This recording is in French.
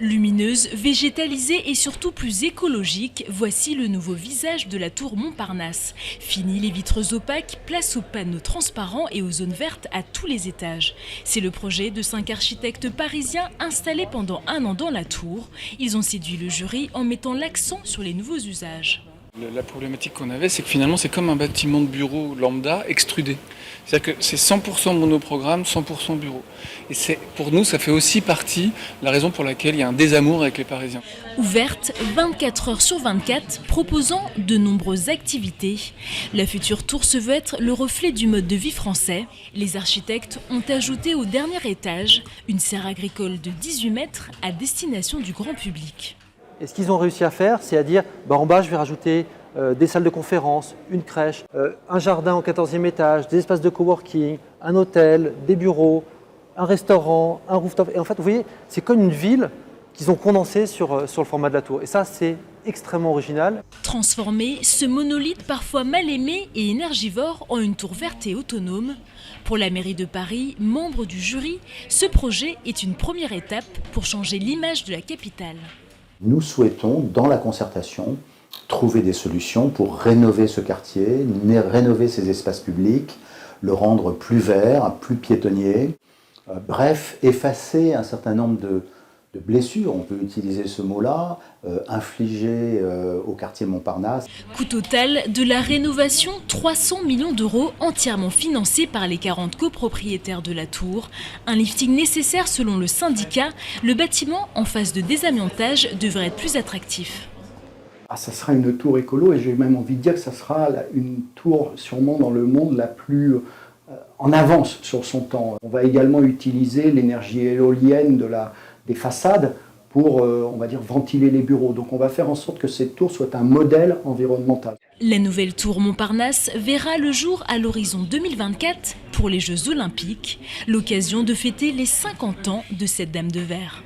Lumineuse, végétalisée et surtout plus écologique, voici le nouveau visage de la tour Montparnasse. Fini les vitres opaques, place aux panneaux transparents et aux zones vertes à tous les étages. C'est le projet de 5 architectes parisiens installés pendant 1 an dans la tour. Ils ont séduit le jury en mettant l'accent sur les nouveaux usages. La problématique qu'on avait, c'est que finalement, c'est comme un bâtiment de bureau lambda extrudé. C'est-à-dire que c'est 100% monoprogramme, 100% bureau. Et pour nous, ça fait aussi partie de la raison pour laquelle il y a un désamour avec les Parisiens. Ouverte 24 heures sur 24, proposant de nombreuses activités. La future tour se veut être le reflet du mode de vie français. Les architectes ont ajouté au dernier étage une serre agricole de 18 mètres à destination du grand public. Et ce qu'ils ont réussi à faire, c'est à dire, en bas, je vais rajouter des salles de conférence, une crèche, un jardin au 14e étage, des espaces de coworking, un hôtel, des bureaux, un restaurant, un rooftop. Et en fait, vous voyez, c'est comme une ville qu'ils ont condensée sur le format de la tour. Et ça, c'est extrêmement original. Transformer ce monolithe parfois mal aimé et énergivore en une tour verte et autonome. Pour la mairie de Paris, membre du jury, ce projet est une première étape pour changer l'image de la capitale. Nous souhaitons, dans la concertation, trouver des solutions pour rénover ce quartier, rénover ces espaces publics, le rendre plus vert, plus piétonnier. Bref, effacer un certain nombre de blessures, on peut utiliser ce mot-là, infligées au quartier Montparnasse. Coût total de la rénovation, 300 millions d'euros entièrement financés par les 40 copropriétaires de la tour. Un lifting nécessaire selon le syndicat. Le bâtiment en phase de désamiantage devrait être plus attractif. Ça sera une tour écolo et j'ai même envie de dire que ça sera une tour sûrement dans le monde la plus en avance sur son temps. On va également utiliser l'énergie éolienne des façades pour, on va dire, ventiler les bureaux. Donc on va faire en sorte que cette tour soit un modèle environnemental. La nouvelle tour Montparnasse verra le jour à l'horizon 2024 pour les Jeux Olympiques, l'occasion de fêter les 50 ans de cette Dame de Verre.